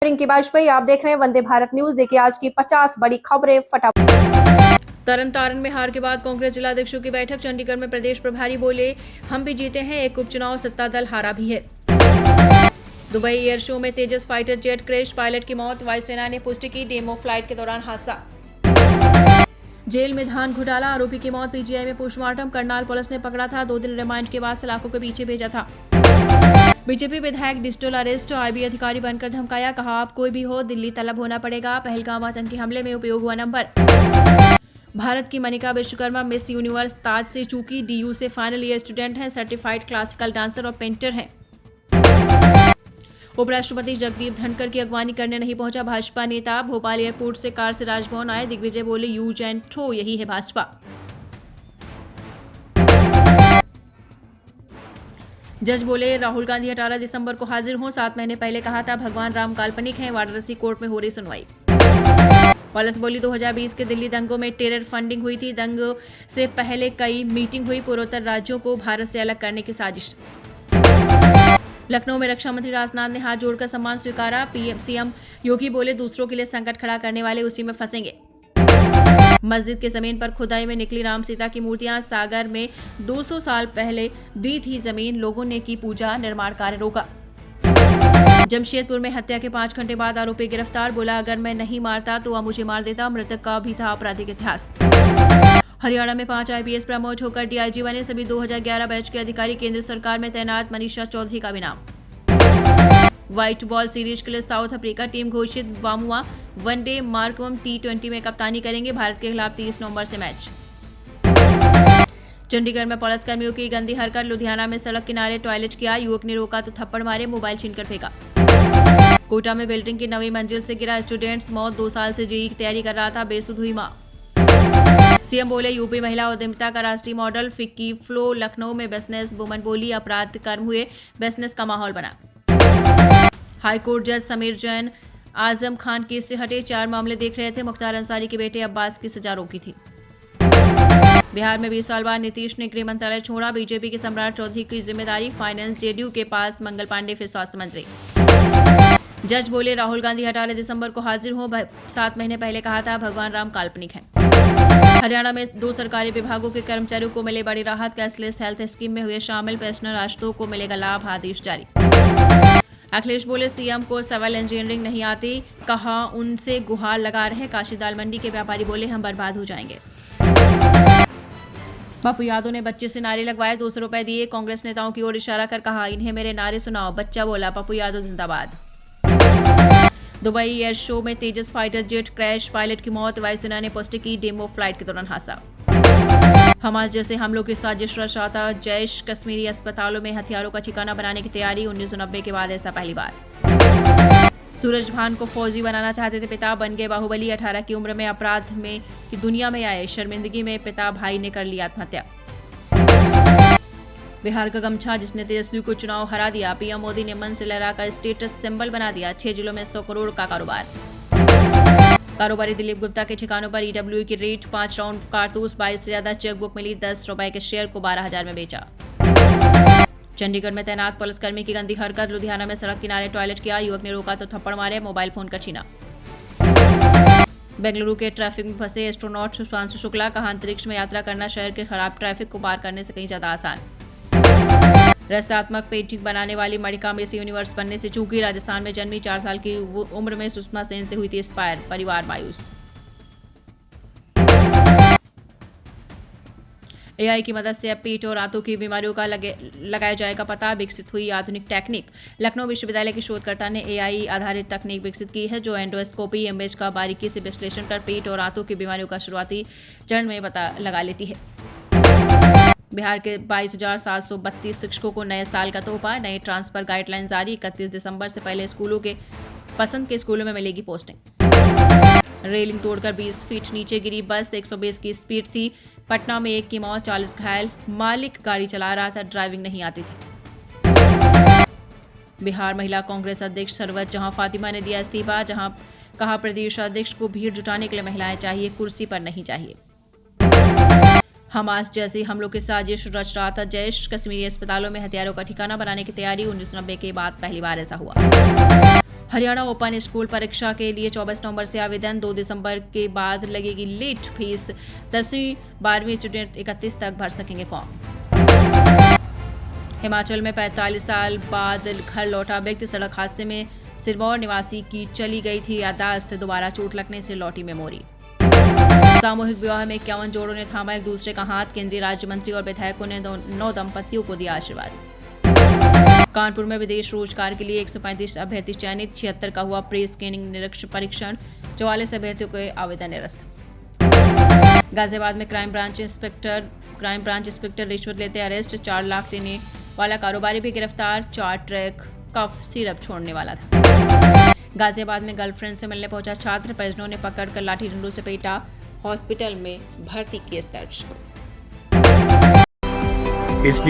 पिंकी वाजपेयी। आप देख रहे हैं वंदे भारत न्यूज। देखिए आज की 50 बड़ी खबरें फटाफट। तरन तारण में हार के बाद कांग्रेस जिलाध्यक्षों की बैठक। चंडीगढ़ में प्रदेश प्रभारी बोले, हम भी जीते हैं, एक उपचुनाव सत्ता दल हारा भी है। दुबई एयर शो में तेजस फाइटर जेट क्रैश, पायलट की मौत। वायुसेना ने पुष्टि की, डेमो फ्लाइट के दौरान हादसा। जेल में धान घोटाला, आरोपी की मौत, पीजीआई में पोस्टमार्टम। करनाल पुलिस ने पकड़ा था, 2 दिन रिमांड के बाद सलाखों के पीछे भेजा था। बीजेपी विधायक डिजिटल अरेस्ट, आईबी अधिकारी बनकर धमकाया, कहा आप कोई भी हो दिल्ली तलब होना पड़ेगा। पहलगाम आतंकी हमले में उपयोग हुआ नंबर। भारत की मनिका विश्वकर्मा मिस यूनिवर्स ताज से चूकी, डीयू से फाइनल ईयर स्टूडेंट हैं, सर्टिफाइड क्लासिकल डांसर और पेंटर हैं। उपराष्ट्रपति जगदीप धनखड़ की अगवानी करने नहीं पहुंचा भाजपा नेता। भोपाल एयरपोर्ट से कार से राजभवन आए, दिग्विजय बोले यूज एंड थ्रो, यही है भाजपा। जज बोले राहुल गांधी 18 दिसंबर को हाजिर हों, 7 महीने पहले कहा था भगवान राम काल्पनिक हैं। वाराणसी कोर्ट में हो रही सुनवाई। पुलिस बोली 2020 के दिल्ली दंगों में टेरर फंडिंग हुई थी। दंगों से पहले कई मीटिंग हुई, पूर्वोत्तर राज्यों को भारत से अलग करने की साजिश। लखनऊ में रक्षा मंत्री राजनाथ ने हाथ जोड़कर सम्मान स्वीकारा। पीएम सीएम योगी बोले दूसरों के लिए संकट खड़ा करने वाले उसी में फंसेंगे। मस्जिद के जमीन पर खुदाई में निकली राम सीता की मूर्तियां। सागर में 200 साल पहले दी थी जमीन, लोगों ने की पूजा, निर्माण कार्य रोका। जमशेदपुर में हत्या के 5 घंटे बाद आरोपी गिरफ्तार, बोला अगर मैं नहीं मारता तो वह मुझे मार देता। मृतक का भी था आपराधिक इतिहास। हरियाणा में 5 आईपीएस प्रमोट होकर डीआईजी बने, सभी 2011 बैच के अधिकारी केंद्र सरकार में तैनात। मनीषा चौधरी का भी नाम। व्हाइट बॉल सीरीज के लिए साउथ अफ्रीका टीम घोषित। वामुआ वनडे मार्कवम T20 में कप्तानी करेंगे। भारत के खिलाफ 30 नवंबर से मैच। चंडीगढ़ में पुलिसकर्मियों की गंदी हरकत, लुधियाना में सड़क किनारे टॉयलेट किया, युवक ने रोका तो थप्पड़ मारे, मोबाइल छीनकर फेंका। कोटा में बिल्डिंग की 9वीं मंजिल से गिरा स्टूडेंट्स, मौत, 2 साल से जेईई की तैयारी कर रहा था, बेसुध हुई मां। सीएम बोले यूपी महिला उद्यमिता का राष्ट्रीय मॉडल। फिक्की फ्लो लखनऊ में बिजनेस वुमन बोली अपराध कर्म हुए, बिजनेस का माहौल बना। हाईकोर्ट जज समीर जैन आजम खान केस से हटे, 4 मामले देख रहे थे। मुख्तार अंसारी के बेटे अब्बास की सजा रोकी थी। बिहार में 20 साल बाद नीतीश ने गृह मंत्रालय छोड़ा, बीजेपी के सम्राट चौधरी की जिम्मेदारी। फाइनेंस जेडीयू के पास, मंगल पांडे फिर स्वास्थ्य मंत्री। जज बोले राहुल गांधी 18 दिसंबर को हाजिर हो, 7 महीने पहले कहा था भगवान राम काल्पनिक हैं। हरियाणा में 2 सरकारी विभागों के कर्मचारियों को मिले बड़ी राहत, कैशलेस हेल्थ स्कीम में हुए शामिल, पेंशनर आश्रितों को मिलेगा लाभ, आदेश जारी। अखिलेश बोले सीएम को सिविल इंजीनियरिंग नहीं आती, कहा उनसे गुहार लगा रहे। काशी दाल मंडी के व्यापारी बोले हम बर्बाद हो जाएंगे। पप्पू यादव ने बच्चे से नारे लगवाए, 200 रुपए दिए, कांग्रेस नेताओं की ओर इशारा कर कहा इन्हें मेरे नारे सुनाओ। बच्चा बोला पप्पू यादव जिंदाबाद। दुबई एयर शो में तेजस फाइटर जेट क्रैश, पायलट की मौत। वायुसेना ने पुष्टि की, डेमो फ्लाइट के दौरान हादसा। हमास जैसे हमलों की साजिश रचाता जैश, कश्मीरी अस्पतालों में हथियारों का ठिकाना बनाने की तैयारी। 1990 के बाद ऐसा पहली बार। सूरजभान को फौजी बनाना चाहते थे पिता, बन गए बाहुबली। 18 की उम्र में अपराध में की दुनिया में आए, शर्मिंदगी में पिता भाई ने कर ली आत्महत्या। बिहार का गमछा जिसने तेजस्वी को चुनाव हरा दिया, पीएम मोदी ने मन से लहरा का स्टेटस सिंबल बना दिया। 6 जिलों में 100 करोड़ का कारोबार। कारोबारी दिलीप गुप्ता के ठिकानों पर ईडब्ल्यू की रेड, 5 राउंड कारतूस, 22 से ज्यादा चेकबुक मिली, 10 रुपए के शेयर को 12,000 में बेचा। चंडीगढ़ में तैनात पुलिसकर्मी की गंदी हरकत, लुधियाना में सड़क किनारे टॉयलेट किया, युवक ने रोका तो थप्पड़ मारे, मोबाइल फोन का छीना। बेंगलुरु के ट्रैफिक में फंसे एस्ट्रोनॉट सुधांशु शुक्ला, कहा अंतरिक्ष में यात्रा करना शहर के खराब ट्रैफिक को पार करने से कहीं ज्यादा आसान। रचनात्मक पेंटिंग बनाने वाली मणिका मिस यूनिवर्स बनने से चूकी, राजस्थान में जन्मी, 4 साल की उम्र में सुषमा सेन से हुई थी इंस्पायर, परिवार मायूस। एआई की मदद से अब पेट और आंतों की बीमारियों का लगाया जाएगा पता, विकसित हुई आधुनिक टेक्निक। लखनऊ विश्वविद्यालय के शोधकर्ता ने एआई आधारित तकनीक विकसित की है जो एंडोस्कोपी इमेज का बारीकी से विश्लेषण कर पेट और आंतों की बीमारियों का शुरुआती चरण में पता लगा लेती है। बिहार के 22,732 शिक्षकों को नए साल का तोहफा, नए ट्रांसफर गाइडलाइन जारी। 31 दिसंबर से पहले स्कूलों के पसंद के स्कूलों में मिलेगी पोस्टिंग। रेलिंग तोड़कर 20 फीट नीचे गिरी बस, 120 की स्पीड थी। पटना में 1 की मौत, 40 घायल, मालिक गाड़ी चला रहा था, ड्राइविंग नहीं आती थी। बिहार महिला कांग्रेस अध्यक्ष सरवत जहां फातिमा ने दिया इस्तीफा, जहां कहा प्रदेश अध्यक्ष को भीड़ जुटाने के लिए महिलाएं चाहिए, कुर्सी पर नहीं चाहिए। हमास जैसे हमलों की साजिश रच रहा था जैश, कश्मीरी अस्पतालों में हथियारों का ठिकाना बनाने की तैयारी। 1990 के बाद पहली बार ऐसा हुआ। हरियाणा ओपन स्कूल परीक्षा के लिए 24 नवंबर से आवेदन, 2 दिसंबर के बाद लगेगी लेट फीस। 10वीं 12वीं स्टूडेंट 31 तक भर सकेंगे फॉर्म। हिमाचल में 45 साल बाद घर लौटा व्यक्ति सड़क हादसे में सिरमौर निवासी की चली गई थी याददाश्त, दोबारा चोट लगने से लौटी मेमोरी। सामूहिक विवाह में 51 जोड़ों ने थामा एक दूसरे का हाथ, केंद्रीय राज्य मंत्री और विधायकों ने 9 दंपतियों को दिया आशीर्वाद। कानपुर में विदेश रोजगार के लिए 135 अभ्यर्थी चयनित, 76 का हुआ प्री स्क्रीनिंग निरीक्षण परीक्षण, 44 अभ्यर्थियों के आवेदन निरस्त। गाजियाबाद में क्राइम ब्रांच इंस्पेक्टर रिश्वत लेते अरेस्ट, 4 लाख देने वाला कारोबारी भी गिरफ्तार, 4 ट्रक कफ सिरप छोड़ने वाला था। गाजियाबाद में गर्लफ्रेंड से मिलने पहुंचा छात्र, परिजनों ने पकड़कर लाठी डंडों से पीटा, हॉस्पिटल में भर्ती केस दर्ज।